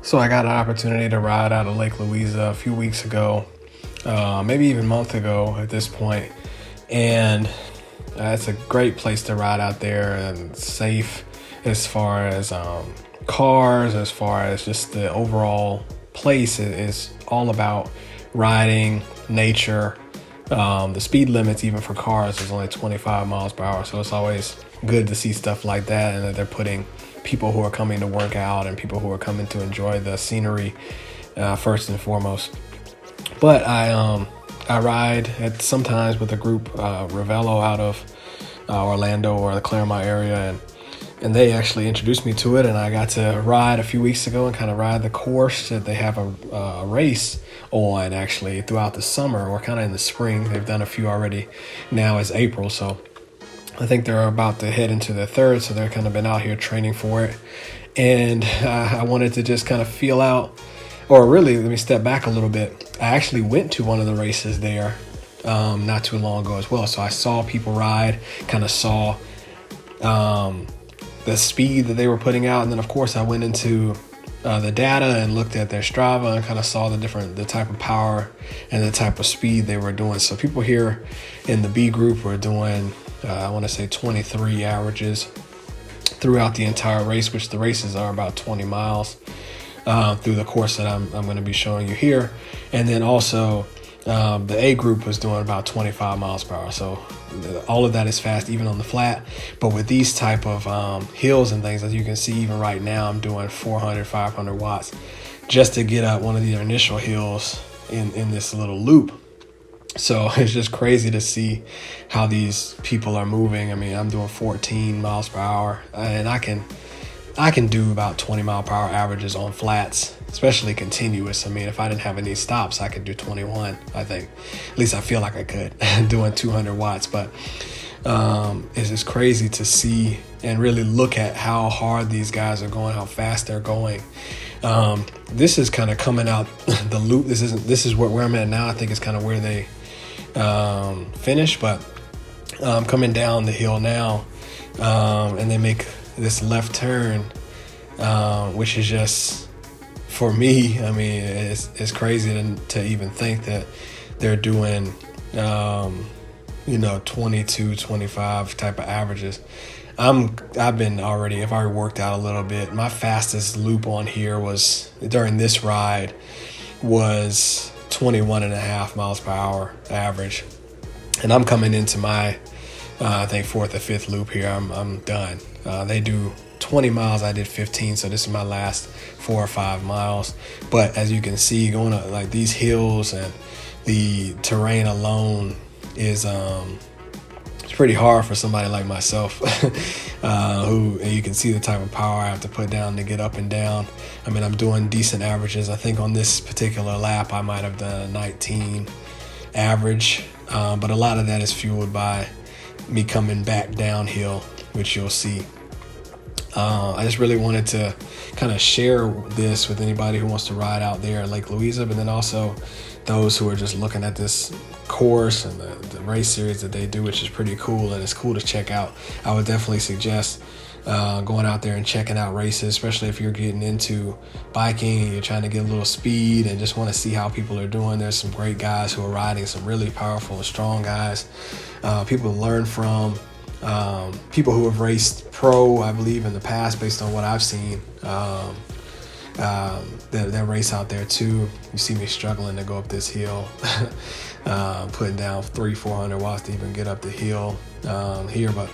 So I got an opportunity to ride out of Lake Louisa a few weeks ago, maybe even a month ago at this point. And it's a great place to ride out there and safe as far as cars, as far as just the overall place is all about riding, nature. The speed limits, even for cars, is only 25 miles per hour. So it's always good to see stuff like that, and that they're putting people who are coming to work out and people who are coming to enjoy the scenery first and foremost. But I ride at sometimes with a group, Ravello, out of Orlando or the Clermont area, and they actually introduced me to it, and I got to ride a few weeks ago and kind of ride the course that they have a race on actually throughout the summer or kind of in the spring. They've done a few already. Now it's April, so I think they're about to head into their third, so they're kind of been out here training for it. And I wanted to just kind of feel out, or really, let me step back a little bit. I actually went to one of the races there not too long ago as well. So I saw people ride, kind of saw the speed that they were putting out. And then, of course, I went into the data and looked at their Strava and kind of saw the type of power and the type of speed they were doing. So people here in the B group were doing, I want to say 23 averages throughout the entire race, which the races are about 20 miles through the course that I'm going to be showing you here. And then also the A group was doing about 25 miles per hour. So all of that is fast, even on the flat. But with these type of hills and things, as you can see, even right now, I'm doing 400, 500 watts just to get up one of the initial hills in this little loop. So it's just crazy to see how these people are moving. I mean, I'm doing 14 miles per hour, and I can do about 20 mile per hour averages on flats, especially continuous. I mean, if I didn't have any stops, I could do 21, I think. At least I feel like I could, doing 200 watts. But it's just crazy to see and really look at how hard these guys are going, how fast they're going. This is kind of coming out the loop. This is where I'm at now. I think it's kind of where they finish, but coming down the hill now, and they make this left turn, which is just, for me, I mean, it's crazy to even think that they're doing 22, 25 type of averages. I've already worked out a little bit. My fastest loop on here was, during this ride, was 21 and a half miles per hour average. And I'm coming into my, I think, fourth or fifth loop here. I'm done. They do 20 miles. I did 15. So this is my last 4 or 5 miles. But as you can see, going up like these hills and the terrain alone is, it's pretty hard for somebody like myself, who, and you can see the type of power I have to put down to get up and down. I mean, I'm doing decent averages. I think on this particular lap, I might have done a 19 average, but a lot of that is fueled by me coming back downhill, which you'll see. I just really wanted to kind of share this with anybody who wants to ride out there at Lake Louisa, but then also those who are just looking at this course and the race series that they do, which is pretty cool, and it's cool to check out. I would definitely suggest going out there and checking out races, especially if you're getting into biking and you're trying to get a little speed and just want to see how people are doing. There's some great guys who are riding, some really powerful and strong guys, people to learn from, people who have raced pro, I believe, in the past, based on what I've seen. That race out there too. You see me struggling to go up this hill, putting down 300-400 watts to even get up the hill here. But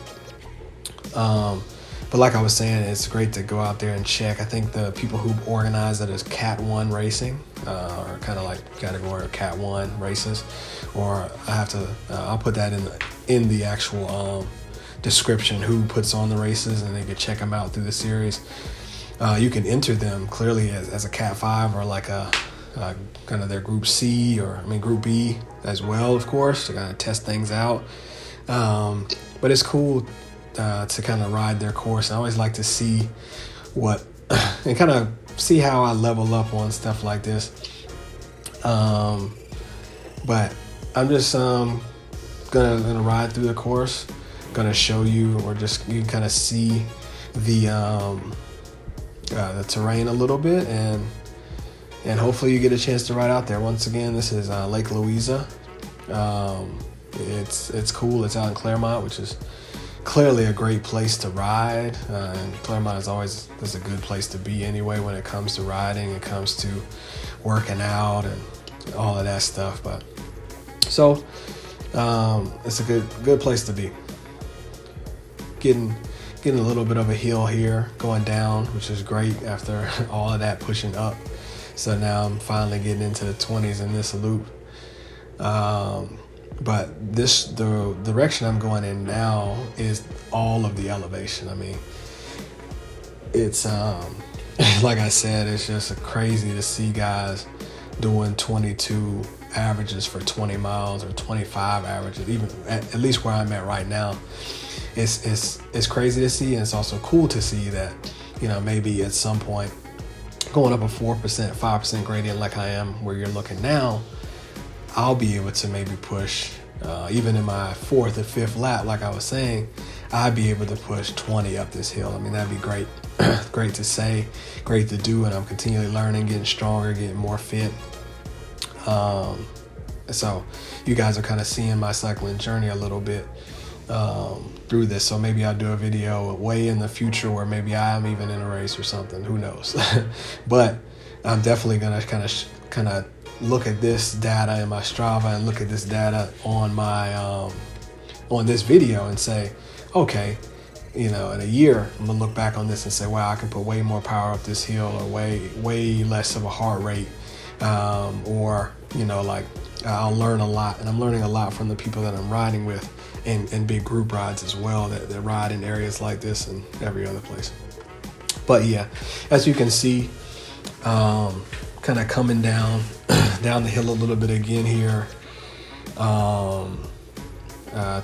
like I was saying, it's great to go out there and check. I think the people who organize it as Cat 1 racing, or kind of like category of Cat 1 races, or I'll put that in the actual description, who puts on the races, and they can check them out through the series. You can enter them clearly as a Cat 5 or like a kind of their Group C, or Group B as well, of course, to kind of test things out. But it's cool to kind of ride their course. I always like to see and kind of see how I level up on stuff like this. But I'm just gonna ride through the course, gonna show you, or just you can kind of see the terrain a little bit, and and hopefully you get a chance to ride out there. Once again, this is Lake Louisa. It's cool. It's out in Clermont, which is clearly a great place to ride. And Clermont is a good place to be anyway when it comes to riding. It comes to working out and all of that stuff. But so it's a good place to be. Getting a little bit of a hill here going down, which is great after all of that pushing up. So now I'm finally getting into the 20s in this loop. But the direction I'm going in now is all of the elevation. I mean, it's like I said, it's just crazy to see guys doing 22 averages for 20 miles or 25 averages, even at least where I'm at right now. It's crazy to see, and it's also cool to see that, maybe at some point going up a 4%, 5% gradient like I am where you're looking now, I'll be able to maybe push, even in my fourth or fifth lap, like I was saying, I'd be able to push 20 up this hill. I mean, that'd be great. Great to say, great to do, and I'm continually learning, getting stronger, getting more fit. So you guys are kind of seeing my cycling journey a little bit through this. So maybe I'll do a video way in the future where maybe I'm even in a race or something. Who knows? But I'm definitely gonna kind of look at this data in my Strava and look at this data on my on this video and say, okay, in a year I'm gonna look back on this and say, wow, I can put way more power up this hill, or way less of a heart rate, or like I'll learn a lot, and I'm learning a lot from the people that I'm riding with in big group rides as well that ride in areas like this and every other place. But yeah, as you can see, kind of coming down the hill a little bit again here,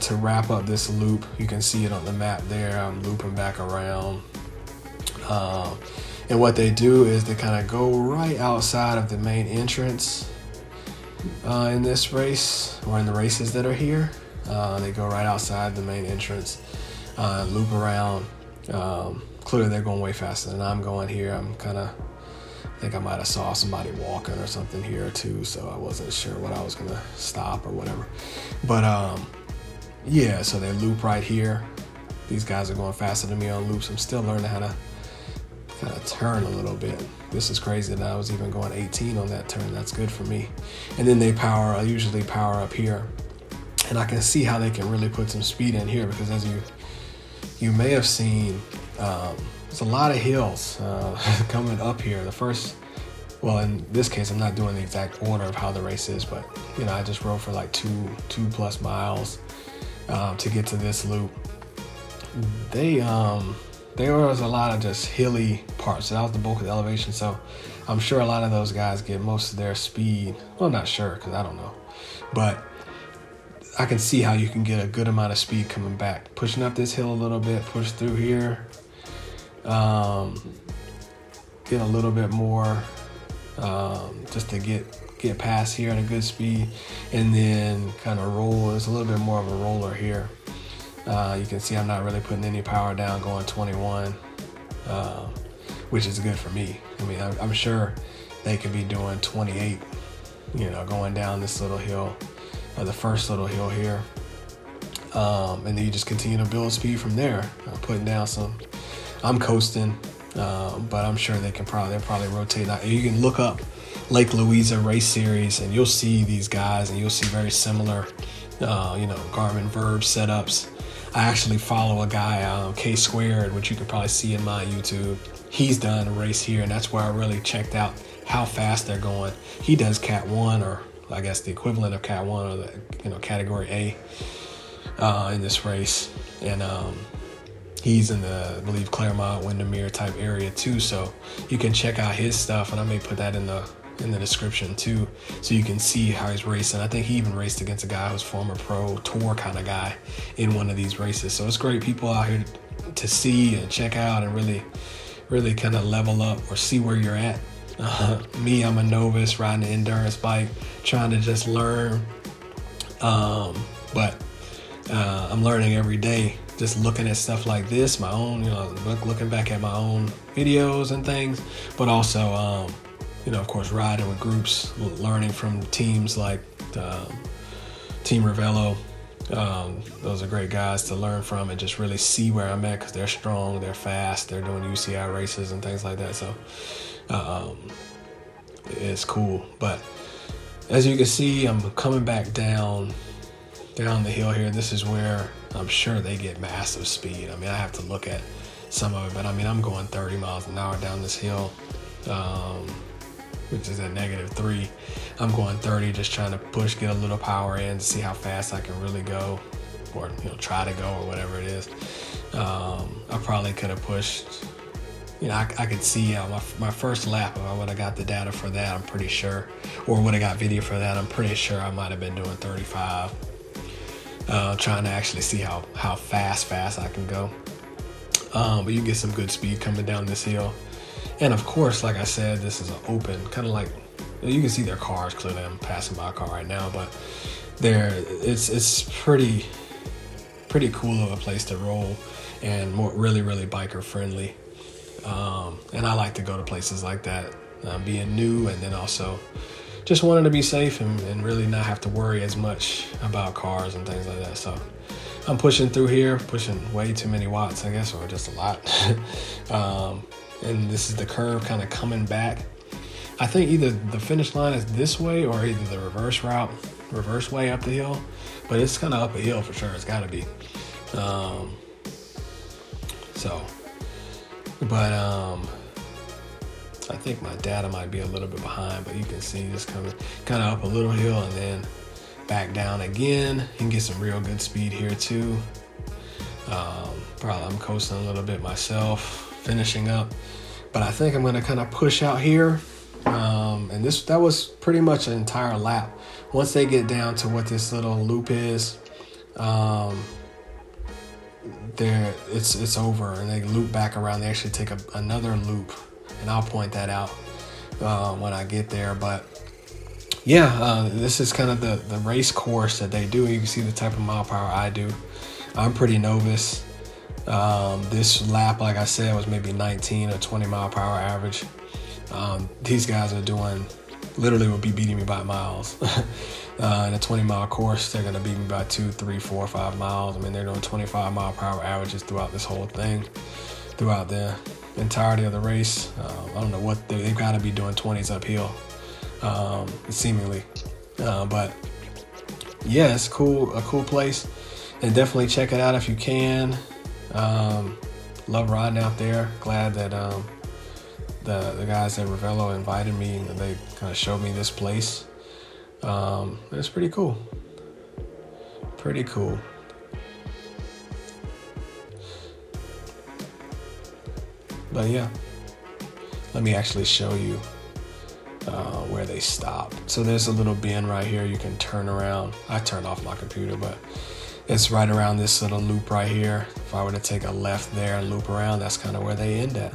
to wrap up this loop. You can see it on the map there. I'm looping back around, and what they do is they kind of go right outside of the main entrance in this race, or in the races that are here. They go right outside the main entrance, loop around. Clearly they're going way faster than I'm going here. I think I might have saw somebody walking or something here too, so I wasn't sure what I was gonna stop or whatever. But yeah, so they loop right here. These guys are going faster than me on loops. I'm still learning how to kind of turn a little bit. This is crazy that I was even going 18 on that turn. That's good for me. And then they usually power up here. And I can see how they can really put some speed in here, because as you may have seen, there's a lot of hills coming up here. Well, in this case, I'm not doing the exact order of how the race is, but I just rode for like two plus miles to get to this loop. There was a lot of just hilly parts. So that was the bulk of the elevation. So I'm sure a lot of those guys get most of their speed. Well, I'm not sure, because I don't know, but I can see how you can get a good amount of speed coming back, pushing up this hill a little bit, push through here, get a little bit more, just to get past here at a good speed, and then kind of roll. It's a little bit more of a roller here. You can see I'm not really putting any power down, going 21, which is good for me. I mean, I'm sure they could be doing 28, going down this little hill, or the first little hill here. And then you just continue to build speed from there, putting down some. I'm coasting, but I'm sure they'll probably rotate out. You can look up Lake Louisa race series, and you'll see these guys, and you'll see very similar, Garmin Verb setups. I actually follow a guy, K Squared, which you can probably see in my YouTube. He's done a race here, and that's where I really checked out how fast they're going. He does Cat 1, or I guess the equivalent of Cat 1, or the Category A in this race. And he's in the, I believe, Clermont, Windermere type area too. So you can check out his stuff, and I may put that in the description too, so you can see how he's racing. I think he even raced against a guy who's former pro tour kind of guy in one of these races. So it's great people out here to see and check out, and really kind of level up or see where you're at. Me, I'm a novice riding an endurance bike, trying to just learn. But I'm learning every day, just looking at stuff like this, my own, looking back at my own videos and things, but also of course, riding with groups, learning from teams like Team Ravello. Those are great guys to learn from and just really see where I'm at, because they're strong, they're fast, they're doing UCI races and things like that. So it's cool. But as you can see, I'm coming back down the hill here. This is where I'm sure they get massive speed. I mean, I have to look at some of it, but I mean, I'm going 30 miles an hour down this hill, which is at -3. I'm going 30, just trying to push, get a little power in to see how fast I can really go, or try to go, or whatever it is. I probably could have pushed, I could see my first lap, if I would have got the data for that, I'm pretty sure, or would have got video for that, I'm pretty sure I might have been doing 35, trying to actually see how fast I can go. But you get some good speed coming down this hill. And of course, like I said, this is an open, kind of like, you can see their cars clearly. I'm passing by a car right now, but it's pretty cool of a place to roll, and really biker friendly. And I like to go to places like that, being new, and then also just wanting to be safe and really not have to worry as much about cars and things like that. So I'm pushing through here, pushing way too many watts, I guess, or just a lot. And this is the curve kind of coming back. I think either the finish line is this way or either the reverse way up the hill, but it's kind of up a hill for sure. It's got to be. I think my data might be a little bit behind, but you can see this coming kind of up a little hill and then back down again. You can get some real good speed here too. Probably I'm coasting a little bit myself, finishing up, but I think I'm going to kind of push out here. And that was pretty much an entire lap. Once they get down to what this little loop is, it's over, and they loop back around. They actually take another loop, and I'll point that out when I get there. But yeah, this is kind of the race course that they do. You can see the type of mile per hour I do. I'm pretty novice. This lap, like I said, was maybe 19 or 20 mile per hour average. These guys are doing, literally would be beating me by miles. In a 20-mile course, they're going to beat me by 2, 3, 4, 5 miles. I mean, they're doing 25 mile per hour averages throughout this whole thing, throughout the entirety of the race. I don't know what they've got to be doing 20s uphill, seemingly. But yeah, it's cool, a cool place, and definitely check it out if you can. Love riding out there. Glad that the guys at Ravello invited me, and they kind of showed me this place. It's pretty cool. Pretty cool. But yeah, let me actually show you where they stop. So there's a little bend right here. You can turn around. I turned off my computer, but it's right around this little loop right here. If I were to take a left there and loop around, that's kind of where they end at.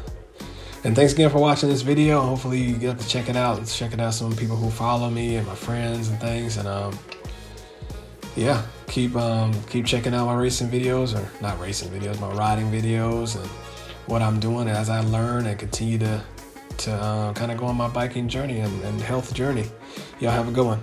And thanks again for watching this video. Hopefully you get to check it out and check it out some people who follow me and my friends and things. And yeah, keep checking out my racing videos, or not racing videos, my riding videos, and what I'm doing as I learn and continue to kind of go on my biking journey and health journey. Y'all have a good one.